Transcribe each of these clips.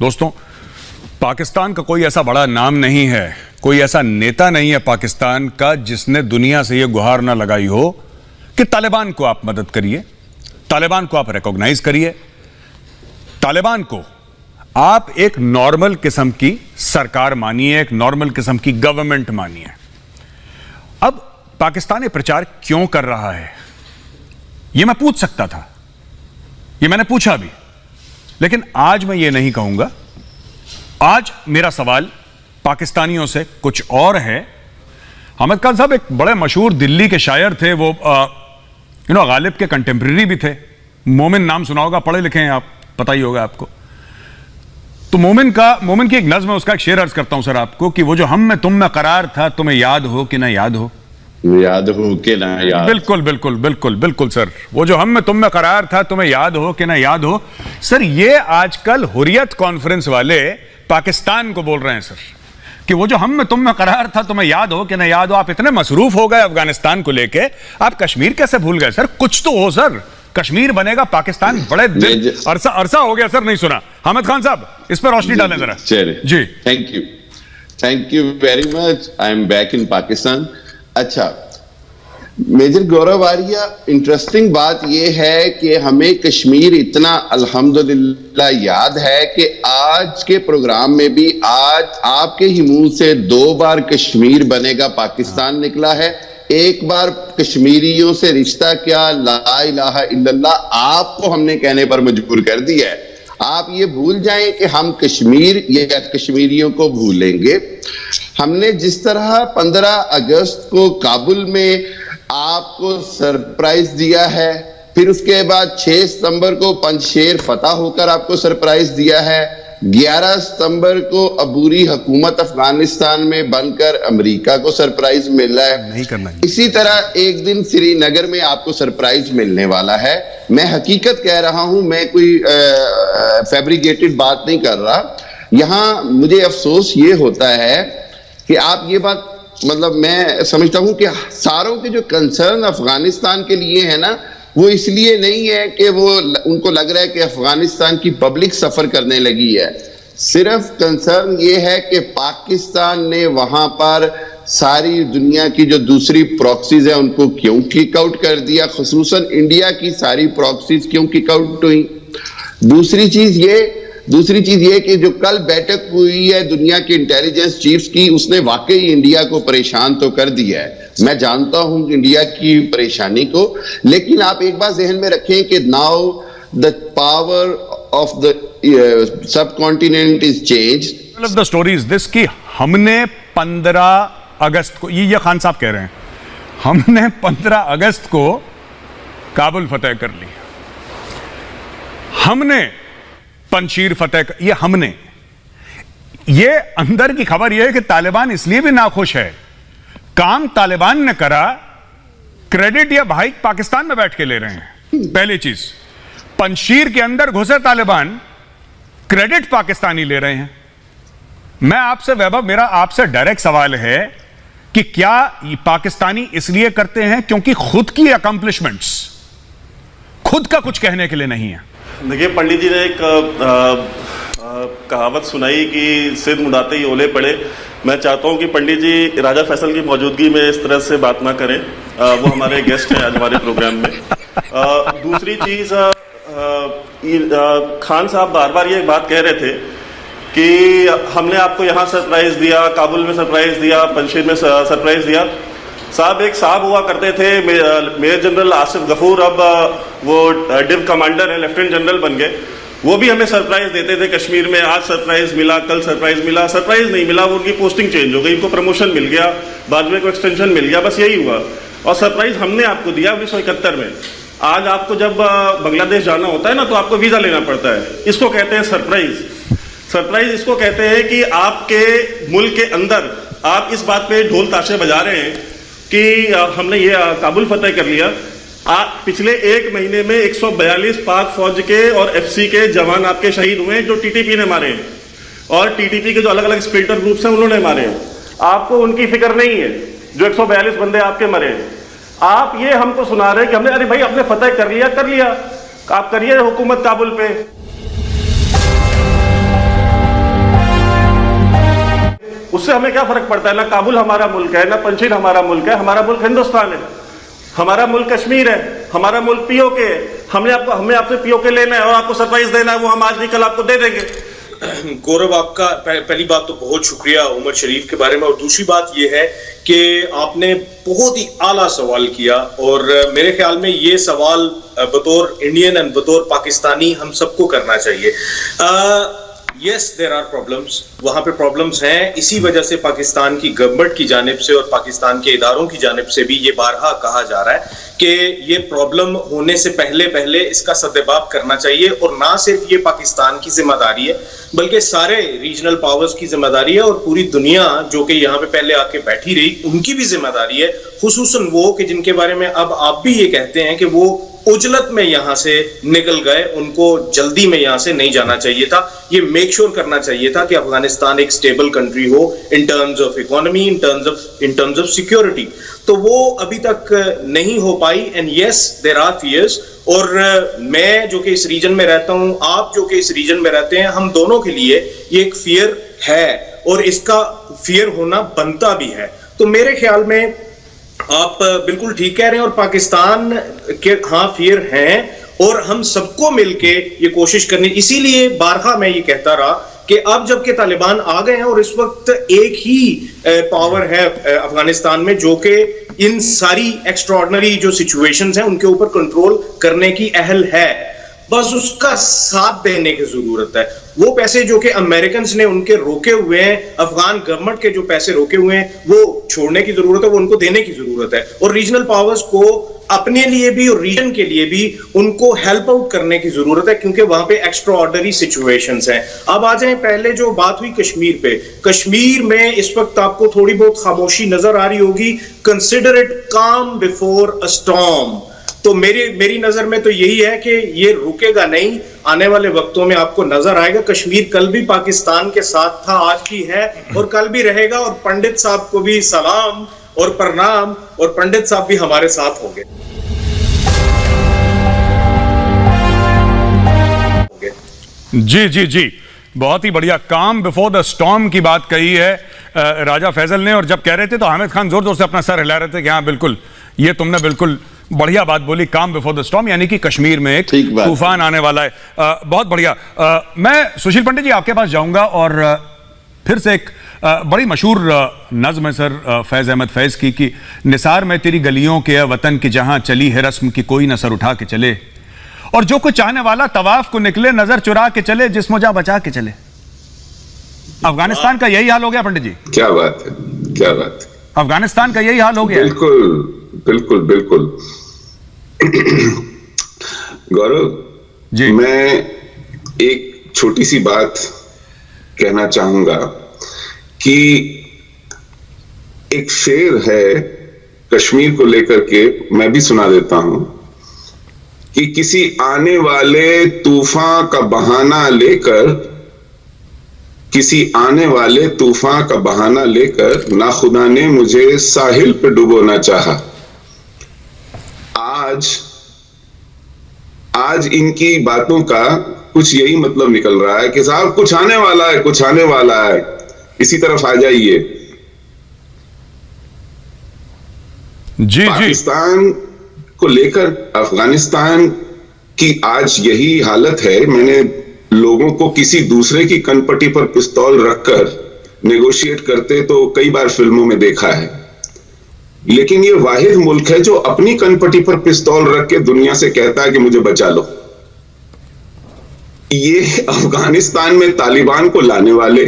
दोस्तों, पाकिस्तान का कोई ऐसा बड़ा नाम नहीं है, कोई ऐसा नेता नहीं है पाकिस्तान का जिसने दुनिया से यह गुहार ना लगाई हो कि तालिबान को आप मदद करिए, तालिबान को आप रिकॉग्नाइज करिए, तालिबान को आप एक नॉर्मल किस्म की सरकार मानिए, एक नॉर्मल किस्म की गवर्नमेंट मानिए। अब पाकिस्तान ये प्रचार क्यों कर रहा है, यह मैं पूछ सकता था, यह मैंने पूछा भी, लेकिन आज मैं ये नहीं कहूंगा। आज मेरा सवाल पाकिस्तानियों से कुछ और है। अहमद खान साहब एक बड़े मशहूर दिल्ली के शायर थे, वो गालिब के कंटेम्प्रेरी भी थे। मोमिन नाम सुना होगा, पढ़े लिखे हैं आप, पता ही होगा आपको। तो मोमिन की एक नज्म है, उसका एक शेर अर्ज करता हूं सर आपको कि वो जो हम में तुम में करार था, तुम्हें याद हो कि ना याद हो, याद हो कि ना याद। बिल्कुल बिल्कुल बिल्कुल बिल्कुल सर, वो जो हम में तुम में करार था, तुम्हें याद हो कि ना याद हो। सर ये आजकल हुर्रियत कॉन्फ्रेंस वाले पाकिस्तान को बोल रहे हैं सर कि वो जो हम में तुम में करार था, तुम्हें याद हो कि ना याद हो। आप इतने मसरूफ हो गए अफगानिस्तान को लेके, आप कश्मीर कैसे भूल गए सर? कुछ तो हो सर, कश्मीर बनेगा पाकिस्तान, बड़े दिन अरसा हो गया सर नहीं सुना। अहमद खान साहब इस पर रोशनी डालें जरा। जी, thank you very much. I am back in Pakistan. अच्छा मेजर गौरव आर्या, इंटरेस्टिंग बात यह है कि हमें कश्मीर इतना अल्हम्दुलिल्लाह याद है कि आज के प्रोग्राम में भी आज आपके ही मुंह से 2 बार कश्मीर बनेगा पाकिस्तान निकला है। एक बार कश्मीरियों से रिश्ता क्या, ला इलाहा इल्लल्लाह आपको हमने कहने पर मजबूर कर दिया है। आप ये भूल जाएं कि हम कश्मीर या कश्मीरियों को भूलेंगे। हमने जिस तरह 15 अगस्त को काबुल में आपको सरप्राइज दिया है, फिर उसके बाद 6 सितंबर को पंजशेर फतह होकर आपको सरप्राइज दिया है, 11 सितंबर को अबूरी हुकूमत अफगानिस्तान में बनकर अमेरिका को सरप्राइज मिल रहा है, नहीं करना। इसी तरह एक दिन श्रीनगर में आपको सरप्राइज मिलने वाला है। मैं हकीकत कह रहा हूं, मैं कोई फैब्रिकेटेड बात नहीं कर रहा। यहां मुझे अफसोस ये होता है कि आप ये बात, मतलब मैं समझता हूं कि सारों के जो कंसर्न अफगानिस्तान के लिए है ना, वो इसलिए नहीं है कि वो उनको लग रहा है कि अफगानिस्तान की पब्लिक सफर करने लगी है। सिर्फ कंसर्न ये है कि पाकिस्तान ने वहां पर सारी दुनिया की जो दूसरी प्रॉक्सीज है उनको क्यों किक आउट कर दिया, खुसूसन इंडिया की सारी प्रॉक्सीज क्यों किक आउट हुई। दूसरी चीज ये कि जो कल बैठक हुई है दुनिया के इंटेलिजेंस चीफ्स की, उसने वाकई इंडिया को परेशान तो कर दिया है। मैं जानता हूं इंडिया की परेशानी को, लेकिन आप एक बात जहन में रखें कि now the power of the sub continent is changed. The story is this कि हमने 15 अगस्त को, ये खान साहब कह रहे हैं, हमने 15 अगस्त को काबुल फतेह कर ली, हमने पंजशीर फतेह, ये हमने, ये अंदर की खबर यह है कि तालिबान इसलिए भी नाखुश है, काम तालिबान ने करा, क्रेडिट ये भाई पाकिस्तान में बैठ के ले रहे हैं। पहली चीज, पंजशीर के अंदर घुसे तालिबान, क्रेडिट पाकिस्तानी ले रहे हैं। मैं आपसे वैभव, मेरा आपसे डायरेक्ट सवाल है कि क्या पाकिस्तानी इसलिए करते हैं क्योंकि खुद की अकम्प्लिशमेंट्स, खुद का कुछ कहने के लिए नहीं है? देखिए, पंडित जी ने एक कहावत सुनाई कि सिर मुड़ाते ही ओले पड़े। मैं चाहता हूं कि पंडित जी राजा फैसल की मौजूदगी में इस तरह से बात ना करें, वो हमारे गेस्ट हैं आज हमारे प्रोग्राम में। दूसरी चीज, खान साहब बार बार ये बात कह रहे थे कि हमने आपको यहाँ सरप्राइज दिया, काबुल में सरप्राइज दिया, पंजशीर में सरप्राइज दिया। साहब एक साहब हुआ करते थे मेजर जनरल आसिफ गफूर, अब वो डिव कमांडर है, लेफ्टिनेंट जनरल बन गए। वो भी हमें सरप्राइज देते थे कश्मीर में, आज सरप्राइज मिला, कल सरप्राइज मिला, सरप्राइज नहीं मिला, वो उनकी पोस्टिंग चेंज हो गई, इनको प्रमोशन मिल गया, बाद में को एक्सटेंशन मिल गया, बस यही हुआ। और सरप्राइज हमने आपको दिया 1971 में। आज आपको जब बांग्लादेश जाना होता है ना, तो आपको वीजा लेना पड़ता है, इसको कहते हैं सरप्राइज। सरप्राइज इसको कहते हैं कि आपके मुल्क के अंदर आप इस बात पे ढोल ताशे बजा रहे हैं कि हमने ये काबुल फतेह कर लिया। पिछले 1 महीने में 142 पाक फौज के और एफसी के जवान आपके शहीद हुए हैं, जो टीटीपी ने मारे हैं, और टीटीपी के जो अलग अलग स्प्लिंटर ग्रुप्स हैं उन्होंने मारे हैं। आपको उनकी फिक्र नहीं है, जो 142 बंदे आपके मरे हैं। आप ये हमको सुना रहे हैं कि हमने, अरे भाई आपने फतेह कर लिया, आप करिए हुकूमत काबुल पे। उससे हमें क्या फर्क पड़ता है? ना काबुल हमारा मुल्क है, ना पंजशीर हमारा मुल्क है, हमारा मुल्क हिंदुस्तान है, हमारा मुल्क कश्मीर है, हमारा मुल्क पीओके है। हमें आपसे पीओके लेना है और आपको सरप्राइज देना है, वो हम आज नहीं कल आपको दे देंगे। गौरव, आपका पहली बात तो बहुत शुक्रिया उमर शरीफ के बारे में, और दूसरी बात यह है कि आपने बहुत ही आला सवाल किया, और मेरे ख्याल में ये सवाल बतौर इंडियन एंड बतौर पाकिस्तानी हम सबको करना चाहिए। यस, देयर आर प्रॉब्लम्स, वहां पे प्रॉब्लम्स हैं। इसी वजह से पाकिस्तान की गवर्नमेंट की जानिब से और पाकिस्तान के इदारों की जानिब से भी ये बारहा कहा जा रहा है कि ये प्रॉब्लम होने से पहले इसका सद्देबाब करना चाहिए, और ना सिर्फ ये पाकिस्तान की जिम्मेदारी है बल्कि सारे रीजनल पावर्स की जिम्मेदारी है, और पूरी दुनिया जो कि यहाँ पे पहले आके बैठी रही उनकी भी जिम्मेदारी है, खुसूसन वो कि जिनके बारे में अब आप भी ये कहते हैं कि वो उजलत में यहां से निकल गए, उनको जल्दी में यहां से नहीं जाना चाहिए था। ये मेक श्योर करना चाहिए था कि अफगानिस्तान एक स्टेबल कंट्री हो in terms of economy, in terms of security. तो वो अभी तक नहीं हो पाई, and yes there are fears. और मैं जो कि इस रीजन में रहता हूं, आप जो कि इस रीजन में रहते हैं, हम दोनों के लिए ये एक फियर है, और इसका फियर होना बनता भी है। तो मेरे ख्याल में आप बिल्कुल ठीक कह रहे हैं, और पाकिस्तान के हाँ फियर हैं, और हम सबको मिलके ये कोशिश करनी। इसीलिए बारहा मैं ये कहता रहा कि अब जबकि तालिबान आ गए हैं और इस वक्त एक ही पावर है अफगानिस्तान में जो कि इन सारी एक्स्ट्राऑर्डिनरी जो सिचुएशंस हैं उनके ऊपर कंट्रोल करने की अहल है, बस उसका साथ देने की जरूरत है। वो पैसे जो कि अमेरिकन ने उनके रोके हुए हैं, अफगान गवर्नमेंट के जो पैसे रोके हुए हैं, वो छोड़ने की जरूरत है, वो उनको देने की जरूरत है, और रीजनल पावर्स को अपने लिए भी और रीजन के लिए भी उनको हेल्प आउट करने की जरूरत है, क्योंकि वहां पे एक्स्ट्रा ऑर्डनरी सिचुएशंस हैं। अब आ जाए पहले जो बात हुई कश्मीर पे। कश्मीर में इस वक्त आपको थोड़ी बहुत खामोशी नजर आ रही होगी। कंसिडर इट काम बिफोर अ स्टॉर्म। तो मेरी नजर में तो यही है कि ये रुकेगा नहीं, आने वाले वक्तों में आपको नजर आएगा। कश्मीर कल भी पाकिस्तान के साथ था, आज भी है और कल भी रहेगा, और पंडित साहब को भी सलाम और प्रणाम, और पंडित साहब भी हमारे साथ होंगे। जी जी जी, बहुत ही बढ़िया। काम बिफोर द स्टॉर्म की बात कही है राजा फैजल ने, और जब कह रहे थे तो हामिद खान जोर जोर से अपना सर हिला रहे थे कि हाँ बिल्कुल, ये तुमने बिल्कुल बढ़िया बात बोली, काम बिफोर द स्टॉर्म, यानी कि कश्मीर में एक तूफान आने वाला है। बहुत बढ़िया। मैं सुशील पंडित जी आपके पास जाऊंगा, और फिर से एक बड़ी मशहूर नज़्म है सर फैज़ अहमद फैज़ की कि निसार में तेरी गलियों के वतन की जहां चली है रस्म की कोई न सर उठा के चले, और जो कुछ चाहने वाला तवाफ को निकले नजर चुरा के चले, जिस्म जा बचा के चले। अफगानिस्तान का यही हाल हो गया पंडित जी। क्या बात है, क्या बात है। अफगानिस्तान का यही हाल हो गया। बिल्कुल बिल्कुल बिल्कुल। गौरव जी, मैं एक छोटी सी बात कहना चाहूंगा कि एक शेर है कश्मीर को लेकर के, मैं भी सुना देता हूं कि किसी आने वाले तूफान का बहाना लेकर, किसी आने वाले तूफान का बहाना लेकर ना खुदा ने मुझे साहिल पे डुबोना चाहा। आज इनकी बातों का कुछ यही मतलब निकल रहा है कि साहब कुछ आने वाला है, कुछ आने वाला है, इसी तरफ आ जाइए। जी पाकिस्तान को लेकर अफगानिस्तान की आज यही हालत है। मैंने लोगों को किसी दूसरे की कनपट्टी पर पिस्तौल रखकर नेगोशिएट करते तो कई बार फिल्मों में देखा है, लेकिन ये वाहिद मुल्क है जो अपनी कनपट्टी पर पिस्तौल रख के दुनिया से कहता है कि मुझे बचा लो। ये अफगानिस्तान में तालिबान को लाने वाले,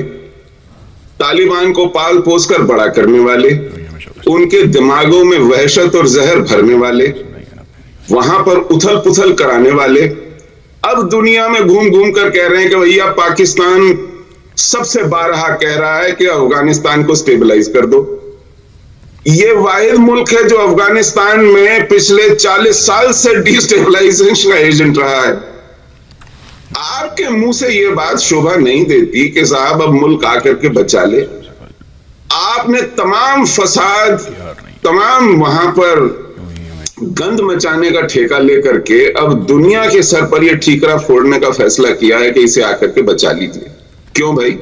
तालिबान को पाल पोस कर बड़ा करने वाले, उनके दिमागों में वहशत और जहर भरने वाले, वहां पर उथल पुथल कराने वाले, अब दुनिया में घूम घूम कर कह रहे हैं कि भैया पाकिस्तान सबसे बारहा कह रहा है कि अफगानिस्तान को स्टेबलाइज कर दो। ये वाहिद मुल्क है जो अफगानिस्तान में पिछले 40 साल से डिस्टेबलाइजेशन का एजेंट रहा है। आपके मुंह से ये बात शोभा नहीं देती कि साहब अब मुल्क आकर के बचा ले। आपने तमाम फसाद, तमाम वहां पर गंद मचाने का ठेका लेकर के अब दुनिया के सर पर यह ठीकरा फोड़ने का फैसला किया है कि इसे आकर के बचा लीजिए। क्यों भाई?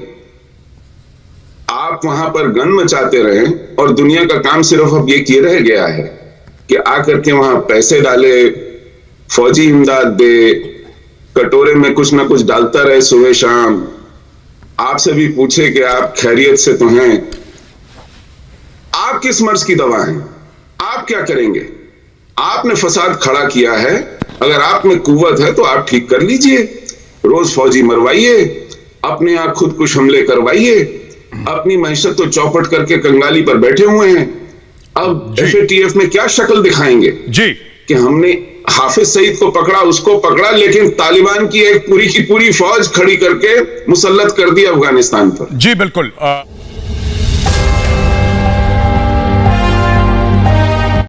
आप आप वहां पर गन मचाते रहे और दुनिया का काम सिर्फ अब ये किए रह गया है कि आकर के वहां पैसे डाले, फौजी इमदाद दे, कटोरे में कुछ ना कुछ डालता रहे सुबह शाम, आपसे भी पूछे कि आप खैरियत से तो हैं। आप किस मर्ज की दवा हैं? आप क्या करेंगे? आपने फसाद खड़ा किया है, अगर आप में कुव्वत है तो आप ठीक कर लीजिए। रोज फौजी मरवाइए, अपने आप खुद कुछ हमले करवाइए, अपनी मैशत तो चौपट करके कंगाली पर बैठे हुए हैं। अब FATF में क्या शक्ल दिखाएंगे जी कि हमने हाफिज सईद को पकड़ा, उसको पकड़ा, लेकिन तालिबान की एक पूरी की पूरी फौज खड़ी करके मुसल्लत कर दी अफगानिस्तान पर। जी बिल्कुल।